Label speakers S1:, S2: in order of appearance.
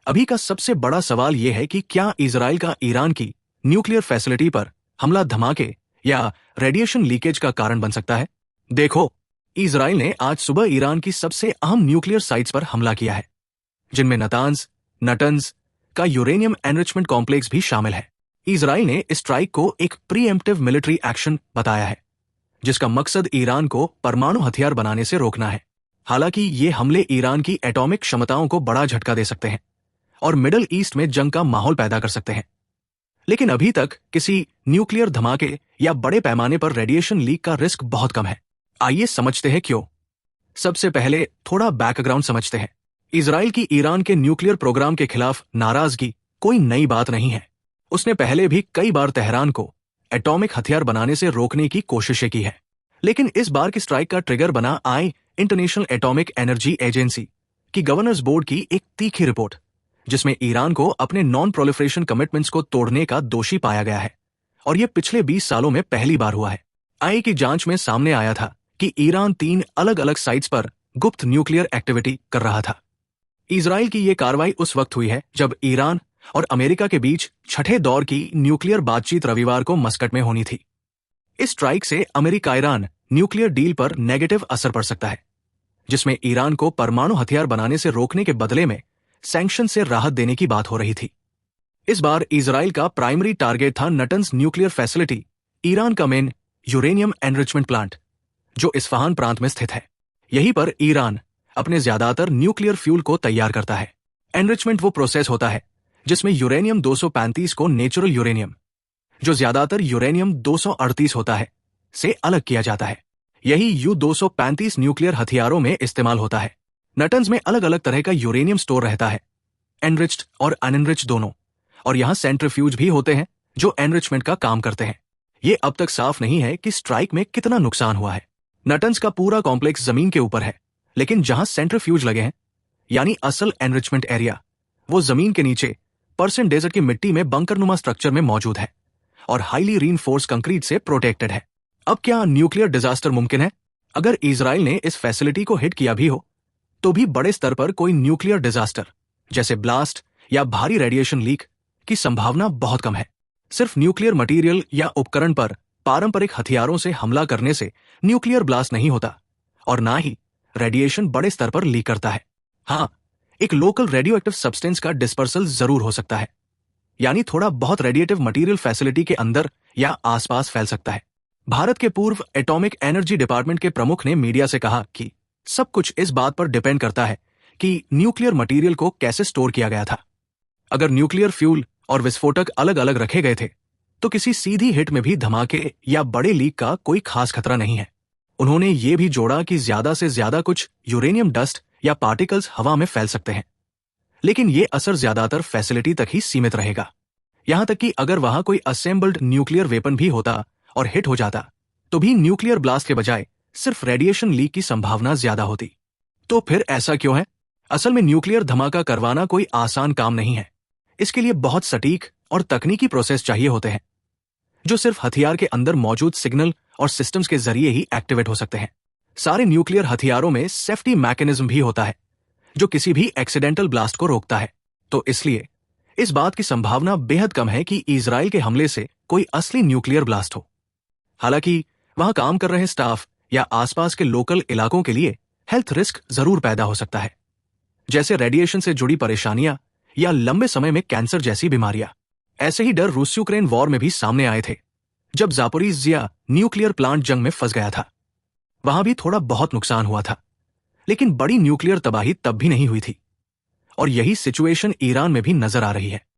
S1: अभी का सबसे बड़ा सवाल यह है कि क्या इजराइल का ईरान की न्यूक्लियर फैसिलिटी पर हमला धमाके या रेडिएशन लीकेज का कारण बन सकता है। देखो, इजराइल ने आज सुबह ईरान की सबसे अहम न्यूक्लियर साइट्स पर हमला किया है, जिनमें नटंज का यूरेनियम एनरिचमेंट कॉम्प्लेक्स भी शामिल है। इजराइल ने इस स्ट्राइक को एक प्रीएम्प्टिव मिलिट्री एक्शन बताया है, जिसका मकसद ईरान को परमाणु हथियार बनाने से रोकना है। हालांकि ये हमले ईरान की एटॉमिक क्षमताओं को बड़ा झटका दे सकते हैं और मिडल ईस्ट में जंग का माहौल पैदा कर सकते हैं। लेकिन अभी तक किसी न्यूक्लियर धमाके या बड़े पैमाने पर रेडिएशन लीक का रिस्क बहुत कम है। आइए समझते हैं क्यों। सबसे पहले थोड़ा बैकग्राउंड समझते हैं। इजराइल की ईरान के न्यूक्लियर प्रोग्राम के खिलाफ नाराजगी कोई नई बात नहीं है। उसने पहले भी कई बार तेहरान को एटॉमिक हथियार बनाने से रोकने की कोशिशें की है। लेकिन इस बार की स्ट्राइक का ट्रिगर बना इंटरनेशनल एटॉमिक एनर्जी एजेंसी की गवर्नर्स बोर्ड की एक तीखी रिपोर्ट, जिसमें ईरान को अपने नॉन प्रोलिफरेशन कमिटमेंट्स को तोड़ने का दोषी पाया गया है। और यह पिछले 20 सालों में पहली बार हुआ है। आई की जांच में सामने आया था कि ईरान 3 अलग अलग साइट्स पर गुप्त न्यूक्लियर एक्टिविटी कर रहा था। इजराइल की यह कार्रवाई उस वक्त हुई है जब ईरान और अमेरिका के बीच छठे दौर की न्यूक्लियर बातचीत रविवार को मस्कट में होनी थी। इस स्ट्राइक से अमेरिका ईरान न्यूक्लियर डील पर नेगेटिव असर पड़ सकता है, जिसमें ईरान को परमाणु हथियार बनाने से रोकने के बदले में सैंक्शन से राहत देने की बात हो रही थी। इस बार इजराइल का प्राइमरी टारगेट था नटंज न्यूक्लियर फैसिलिटी, ईरान का मेन यूरेनियम एनरिचमेंट प्लांट, जो इस्फहान प्रांत में स्थित है। यहीं पर ईरान अपने ज्यादातर न्यूक्लियर फ्यूल को तैयार करता है। एनरिचमेंट वो प्रोसेस होता है जिसमें यूरेनियम 235 को नेचुरल यूरेनियम, जो ज्यादातर यूरेनियम 238 होता है, से अलग किया जाता है। यही U-235 न्यूक्लियर हथियारों में इस्तेमाल होता है। नटंज में अलग अलग तरह का यूरेनियम स्टोर रहता है, एनरिच्ड और अनएनरिच्ड दोनों, और यहां सेंट्रीफ्यूज भी होते हैं जो एनरिचमेंट का काम करते हैं। ये अब तक साफ नहीं है कि स्ट्राइक में कितना नुकसान हुआ है। नटंज का पूरा कॉम्प्लेक्स जमीन के ऊपर है, लेकिन जहां सेंट्रीफ्यूज लगे हैं, यानी असल एनरिचमेंट एरिया, वो जमीन के नीचे पर्सियन डेजर्ट की मिट्टी में बंकरनुमा स्ट्रक्चर में मौजूद है और हाईली रीइंफोर्स्ड कंक्रीट से प्रोटेक्टेड है। अब क्या न्यूक्लियर डिजास्टर मुमकिन है? अगर इजराइल ने इस फैसिलिटी को हिट किया भी हो, तो भी बड़े स्तर पर कोई न्यूक्लियर डिजास्टर जैसे ब्लास्ट या भारी रेडिएशन लीक की संभावना बहुत कम है। सिर्फ न्यूक्लियर मटेरियल या उपकरण पर पारंपरिक हथियारों से हमला करने से न्यूक्लियर ब्लास्ट नहीं होता और ना ही रेडिएशन बड़े स्तर पर लीक करता है। हाँ, एक लोकल रेडियो एक्टिव सब्सटेंस का डिस्पर्सल जरूर हो सकता है, यानी थोड़ा बहुत रेडिएटिव मटेरियल फैसिलिटी के अंदर या आसपास फैल सकता है। भारत के पूर्व एटॉमिक एनर्जी डिपार्टमेंट के प्रमुख ने मीडिया से कहा कि सब कुछ इस बात पर डिपेंड करता है कि न्यूक्लियर मटेरियल को कैसे स्टोर किया गया था। अगर न्यूक्लियर फ्यूल और विस्फोटक अलग अलग रखे गए थे, तो किसी सीधी हिट में भी धमाके या बड़े लीक का कोई खास खतरा नहीं है। उन्होंने ये भी जोड़ा कि ज्यादा से ज्यादा कुछ यूरेनियम डस्ट या पार्टिकल्स हवा में फैल सकते हैं, लेकिन ये असर ज्यादातर फैसिलिटी तक ही सीमित रहेगा। यहां तक कि अगर वहां कोई असेंबल्ड न्यूक्लियर वेपन भी होता और हिट हो जाता, तो भी न्यूक्लियर ब्लास्ट के बजाय सिर्फ रेडिएशन लीक की संभावना ज्यादा होती। तो फिर ऐसा क्यों है? असल में न्यूक्लियर धमाका करवाना कोई आसान काम नहीं है। इसके लिए बहुत सटीक और तकनीकी प्रोसेस चाहिए होते हैं, जो सिर्फ हथियार के अंदर मौजूद सिग्नल और सिस्टम्स के जरिए ही एक्टिवेट हो सकते हैं। सारे न्यूक्लियर हथियारों में सेफ्टी मैकेनिज्म भी होता है, जो किसी भी एक्सीडेंटल ब्लास्ट को रोकता है। तो इसलिए इस बात की संभावना बेहद कम है कि इजराइल के हमले से कोई असली न्यूक्लियर ब्लास्ट हो। हालांकि वहां काम कर रहे स्टाफ या आसपास के लोकल इलाकों के लिए हेल्थ रिस्क जरूर पैदा हो सकता है, जैसे रेडिएशन से जुड़ी परेशानियां या लंबे समय में कैंसर जैसी बीमारियां। ऐसे ही डर रूस यूक्रेन वॉर में भी सामने आए थे, जब जापोरिजिया न्यूक्लियर प्लांट जंग में फंस गया था। वहां भी थोड़ा बहुत नुकसान हुआ था, लेकिन बड़ी न्यूक्लियर तबाही तब भी नहीं हुई थी। और यही सिचुएशन ईरान में भी नजर आ रही है।